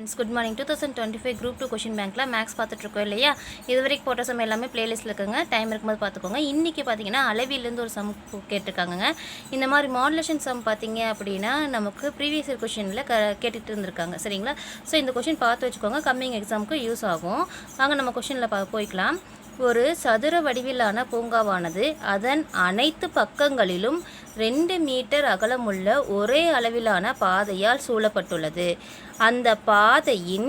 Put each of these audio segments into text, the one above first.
Friends good morning 2025 group 2 question பேங்க்கில் maths பார்த்துட்ருக்கோம் இல்லையா? இது வரைக்கும் போட்ட சம் எல்லாமே பிளேலிஸ்ட்டில் இருக்குங்க. டைம் இருக்கும்போது பார்த்துக்கோங்க. இன்றைக்கி பார்த்தீங்கன்னா அளவிலேருந்து ஒரு சம் கேட்டிருக்காங்க. இந்த மாதிரி மாடுலேஷன் சம் பார்த்தீங்க அப்படின்னா நமக்கு ப்ரீவியஸ் இயர் கொஷினில் கேட்டுட்டு இருந்திருக்காங்க சரிங்களா? ஸோ இந்த கொஷின் பார்த்து வச்சுக்கோங்க, கம்மிங் எக்ஸாமுக்கு யூஸ் ஆகும். வாங்க நம்ம கொஷினில் போய்க்கலாம். ஒரு சதுர வடிவிலான பூங்காவானது அதன் அனைத்து பக்கங்களிலும் 2 மீட்டர் அகலமுள்ள ஒரே அளவிலான பாதையால் சூழப்பட்டுள்ளது. அந்த பாதையின்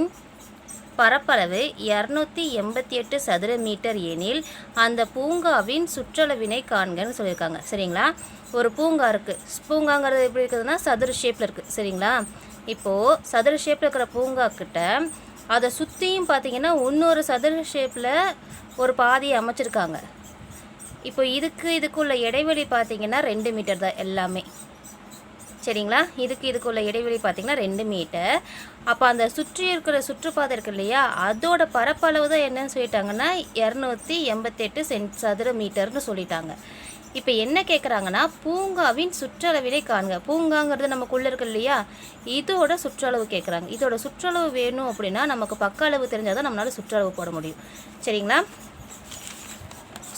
பரப்பளவு 288 சதுர மீட்டர் எனில் அந்த பூங்காவின் சுற்றளவினை காண்கன்னு சொல்லியிருக்காங்க சரிங்களா? ஒரு பூங்கா இருக்குது. பூங்காங்கிறது எப்படி இருக்குதுன்னா சதுர ஷேப்பில் இருக்குது சரிங்களா? இப்போது சதுர ஷேப்பில் இருக்கிற பூங்கா கிட்ட அதை சுற்றியும் பார்த்திங்கன்னா இன்னொரு சதுர ஷேப்பில் ஒரு பாதையை அமைச்சிருக்காங்க. இப்போ இதுக்குள்ள இடைவெளி பார்த்திங்கன்னா 2 மீட்டர் தான் எல்லாமே சரிங்களா? இதுக்குள்ள இடைவெளி பார்த்திங்கன்னா 2 மீட்டர். அப்போ அந்த சுற்றி இருக்கிற சுற்றுப்பாதை இருக்குது இல்லையா, அதோட பரப்பளவு தான் என்னன்னு சொல்லிட்டாங்கன்னா 288 சதுர மீட்டர்னு சொல்லிட்டாங்க. இப்போ என்ன கேட்குறாங்கன்னா பூங்காவின் சுற்றளவினை காண்க. பூங்காங்கிறது நமக்குள்ளே இருக்கு இல்லையா, இதோட சுற்றளவு கேட்குறாங்க. இதோட சுற்றளவு வேணும் அப்படின்னா நமக்கு பக்க அளவு தெரிஞ்சால் தான் நம்மளால் சுற்றளவு போட முடியும் சரிங்களா?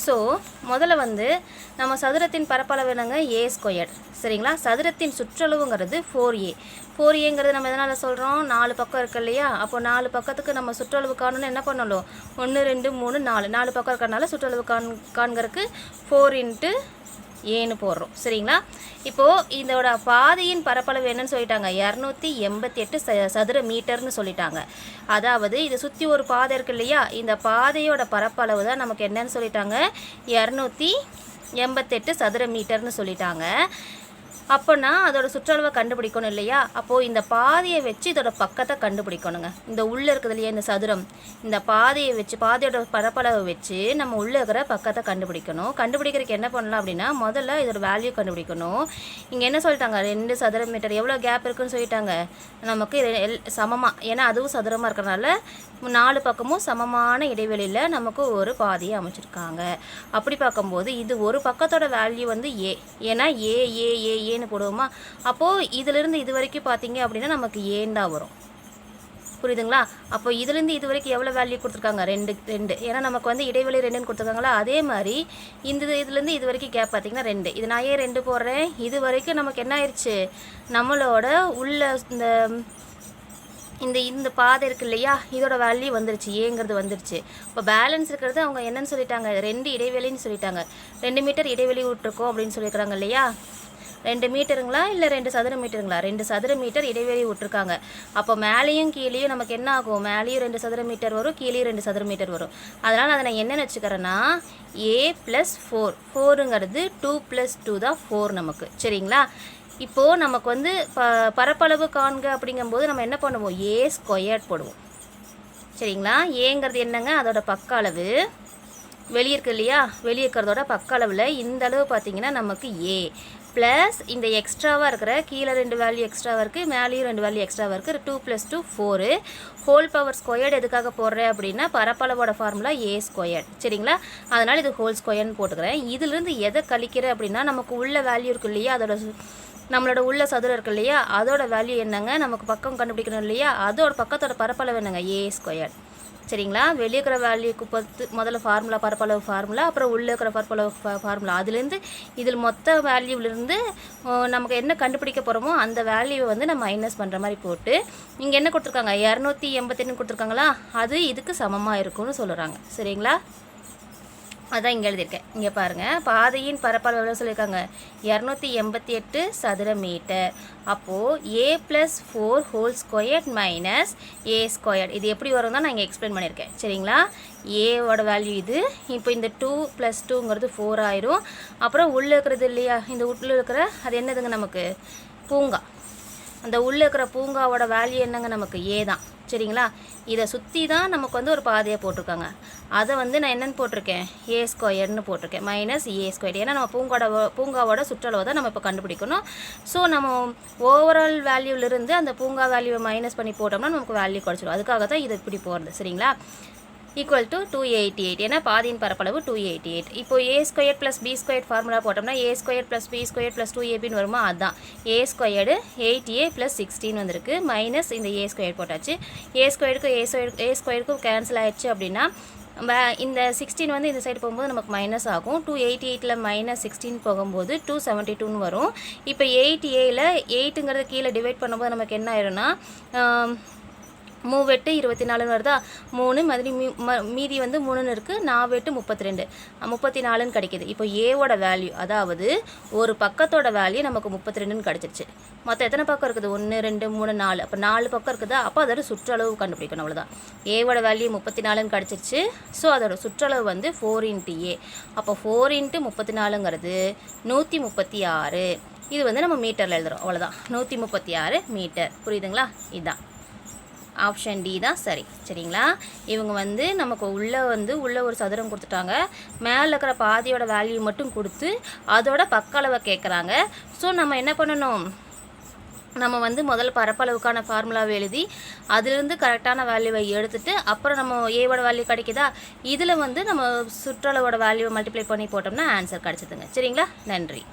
ஸோ முதல்ல நம்ம சதுரத்தின் பரப்பளவு என்னங்க a² சரிங்களா? சதுரத்தின் சுற்றளவுங்கிறது 4a. 4aங்கிறது நம்ம எதனால் சொல்கிறோம், 4 பக்கம் இருக்கு இல்லையா? அப்போ 4 பக்கத்துக்கு நம்ம சுற்றளவு காணணும்னு என்ன பண்ணணும், 1 2 3 4 பக்கம் இருக்கிறனால சுற்றளவு காண்கிறதுக்கு 4 × aன்னு போடுறோம் சரிங்களா? இப்போது இதோட பாதையின் பரப்பளவு என்னன்னு சொல்லிட்டாங்க, 288 சதுர மீட்டர்னு சொல்லிட்டாங்க. அதாவது இதை சுற்றி ஒரு பாதை இருக்கு இல்லையா, இந்த பாதையோட பரப்பளவு தான் நமக்கு என்னன்னு சொல்லிட்டாங்க 288 சதுர மீட்டர்னு சொல்லிட்டாங்க. அப்போனா அதோட சுற்றளவை கண்டுபிடிக்கணும் இல்லையா? அப்போது இந்த பாதையை வச்சு இதோட பக்கத்தை கண்டுபிடிக்கணுங்க. இந்த உள்ளே இருக்குது இல்லையா இந்த சதுரம், இந்த பாதையை வச்சு பாதையோட பரப்பளவை வச்சு நம்ம உள்ளே இருக்கிற பக்கத்தை கண்டுபிடிக்கணும். கண்டுபிடிக்கிறதுக்கு என்ன பண்ணலாம் அப்படின்னா முதல்ல இதோட வேல்யூ கண்டுபிடிக்கணும். இங்கே என்ன சொல்லிட்டாங்க, 2 சதுர மீட்டர் எவ்வளோ கேப் இருக்குன்னு சொல்லிட்டாங்க நமக்கு சமமாக. ஏன்னா அதுவும் சதுரமாக இருக்கிறனால 4 பக்கமும் சமமான இடைவெளியில் நமக்கு ஒரு பாதையை அமைச்சிருக்காங்க. அப்படி பார்க்கும்போது இது ஒரு பக்கத்தோட வேல்யூ a. ஏன்னா ஏன்னு போடுவோமா, அப்போது இதிலிருந்து இது வரைக்கும் பார்த்தீங்க அப்படின்னா நமக்கு ஏன்னு தான் வரும். புரியுதுங்களா? அப்போ இதுலேருந்து இது வரைக்கும் எவ்வளோ வேல்யூ கொடுத்துருக்காங்க, 2. ஏன்னா நமக்கு இடைவெளி 2ன்னு கொடுத்துருக்காங்களா, அதே மாதிரி இதுலேருந்து இது வரைக்கும் கேப் பார்த்தீங்கன்னா 2. இது நான் ஏன் 2 போடுறேன், இது வரைக்கும் நமக்கு என்ன ஆயிடுச்சு, நம்மளோட உள்ள இந்த பாதை இருக்குது இல்லையா, இதோட வேல்யூ வந்துருச்சு, ஏங்கிறது வந்துருச்சு. இப்போ பேலன்ஸ் இருக்கிறது அவங்க என்னன்னு சொல்லிட்டாங்க, 2 இடைவெளின்னு சொல்லிட்டாங்க. 2 மீட்டர் இடைவெளி விட்டுருக்கோம் அப்படின்னு சொல்லியிருக்கிறாங்க இல்லையா? 2 மீட்டருங்களா இல்லை 2 சதுர மீட்டருங்களா, 2 சதுர மீட்டர் இடைவெளி விட்டுருக்காங்க. அப்போ மேலேயும் கீழேயும் நமக்கு என்ன ஆகும், மேலேயும் 2 சதுர மீட்டர் வரும், கீழேயும் 2 சதுர மீட்டர் வரும். அதனால் அதை நான் என்னென்னு வச்சுக்கிறேன்னா a + 4. 4ங்கிறது 2 + 2 தான் 4 நமக்கு சரிங்களா? இப்போது நமக்கு பரப்பளவு காண்க அப்படிங்கும்போது நம்ம என்ன பண்ணுவோம், a² போடுவோம் சரிங்களா? ஏங்கிறது என்னங்க, அதோட பக்க அளவு வெளியே இருக்குது இல்லையா, வெளியே இருக்கிறதோட பக்க அளவில் இந்த அளவு பார்த்திங்கன்னா நமக்கு a ப்ளஸ் இந்த எக்ஸ்ட்ராவாக இருக்கிற கீழே 2 வேல்யூ எக்ஸ்ட்ராவாக இருக்குது, மேலேயும் 2 வேல்யூ எக்ஸ்ட்ராவாக இருக்குது. 2 + 2 4 ஹோல் பவர் ஸ்கொயர்டு எதுக்காக போடுறேன் அப்படின்னா பரப்பளவோட ஃபார்முலா a² சரிங்களா? அதனால் இது ஹோல் ஸ்கொயர்னு போட்டுக்கிறேன். இதிலிருந்து எதை கழிக்கிறேன் அப்படின்னா நமக்கு உள்ள வேல்யூ இருக்குது இல்லையா, அதோட நம்மளோட உள்ள சதுரம் இருக்குது இல்லையா, அதோட வேல்யூ என்னங்க, நமக்கு பக்கம் கண்டுபிடிக்கணும் இல்லையா, அதோட பக்கத்தோட பரப்பளவு என்னங்க a² சரிங்களா? வெளியே இருக்கிற வேல்யூக்கு முதல்ல ஃபார்முலா பரப்பளவு ஃபார்முலா, அப்புறம் உள்ளே இருக்கிற பரப்பளவு ஃபார்முலா. அதுலேருந்து இதில் மொத்த வேல்யூவிலேருந்து நமக்கு என்ன கண்டுபிடிக்க போகிறோமோ அந்த வேல்யூவை நம்ம மைனஸ் பண்ணுற மாதிரி போட்டு இங்கே என்ன கொடுத்துருக்காங்க 288 கொடுத்துருக்காங்களா, அது இதுக்கு சமமாக இருக்கும்னு சொல்லுறாங்க சரிங்களா? அதான் இங்கே எழுதியிருக்கேன். இங்கே பாருங்கள், பாதையின் பரப்பளவு எவ்வளோ சொல்லியிருக்காங்க 288 சதுர மீட்டர். அப்போது a + 4 whole square minus a². இது எப்படி வரும் தான் நான் இங்கே எக்ஸ்பிளைன் பண்ணியிருக்கேன் சரிங்களா? ஏவோட வேல்யூ இது. இப்போ இந்த 2 + 2ங்கிறது 4 ஆயிரும். அப்புறம் உள்ளே இருக்கிறது இல்லையா, இந்த உள்ளே இருக்கிற அது என்னதுங்க நமக்கு பூங்கா. அந்த உள்ளே இருக்கிற பூங்காவோட வேல்யூ என்னங்க நமக்கு a தான் சரிங்களா? இதை சுற்றி தான் நமக்கு ஒரு பாதையை போட்டிருக்காங்க. அதை நான் என்னென்னு போட்டிருக்கேன் a² போட்டிருக்கேன், மைனஸ் a². ஏன்னா நம்ம பூங்காவோட சுற்றளவை தான் நம்ம இப்போ கண்டுபிடிக்கணும். ஸோ நம்ம ஓவரால் வேல்யூவிலிருந்து அந்த பூங்கா வேல்யூவை மைனஸ் பண்ணி போட்டோம்னா நமக்கு வேல்யூ குறைச்சிடும். அதுக்காக தான் இது இப்படி போகிறது சரிங்களா? Equal to 288. ஏன்னா பாதியின் பரப்பளவு 288. இப்போ A square plus B square formula போட்டோம்னா A square plus B square plus 2ab வருமா, அதுதான் ஏ ஸ்கொயர்டு 8a ப்ளஸ் 16 வந்திருக்கு, மைனஸ் இந்த ஏ ஸ்கொயர் போட்டாச்சு. ஏ ஸ்கொயருக்கு கேன்சல் ஆயிடுச்சு அப்படின்னா இந்த 16 வந்து இந்த சைடு போகும்போது நமக்கு மைனஸ் ஆகும். 288ல் மைனஸ் 16 போகும்போது 272 வரும். இப்போ 8aல 8ங்கிறது கீழே டிவைட் பண்ணும்போது நமக்கு என்ன ஆயிரும்னா 3 8 24 வருதா, 3 மாதிரி மீதி வந்து 3ன்னு இருக்குது, 4 8 32 34ன்னு கிடைக்கிது. இப்போ ஏவோட வேல்யூ, அதாவது ஒரு பக்கத்தோட வேல்யூ நமக்கு 32ன்னு கிடச்சிருச்சு. மொத்தம் எத்தனை பக்கம் இருக்குது, 1 2 3 4, அப்போ 4 பக்கம் இருக்குதா, அப்போ அதோட சுற்றளவு கண்டுபிடிக்கணும், அவ்வளோதான். ஏவோட வேல்யூ 34ன்னு கிடச்சிருச்சு. ஸோ அதோட சுற்றளவு வந்து 4 × a. அப்போ 4 × 34ங்கிறது 136. இது வந்து நம்ம மீட்டரில் எழுதுகிறோம், அவ்வளோதான், 136 மீட்டர். புரியுதுங்களா? இதுதான் ஆப்ஷன் டி தான் சரி. சரிங்களா? இவங்க வந்து நமக்கு உள்ளே ஒரு சதுரம் கொடுத்துட்டாங்க, மேலே இருக்கிற பாதியோட வேல்யூ மட்டும் கொடுத்து அதோட பக்களவை கேட்குறாங்க. ஸோ நம்ம என்ன பண்ணணும், நம்ம வந்து முதல்ல பரப்பளவுக்கான ஃபார்முலாவை எழுதி அதிலிருந்து கரெக்டான வேல்யூவை எடுத்துட்டு அப்புறம் நம்ம ஏவோட வேல்யூ கிடைக்குதா, இதில் வந்து நம்ம சுற்றளவோட வேல்யூவை மல்டிப்ளை பண்ணி போட்டோம்னா ஆன்சர் கிடச்சிதுங்க. சரிங்களா? நன்றி.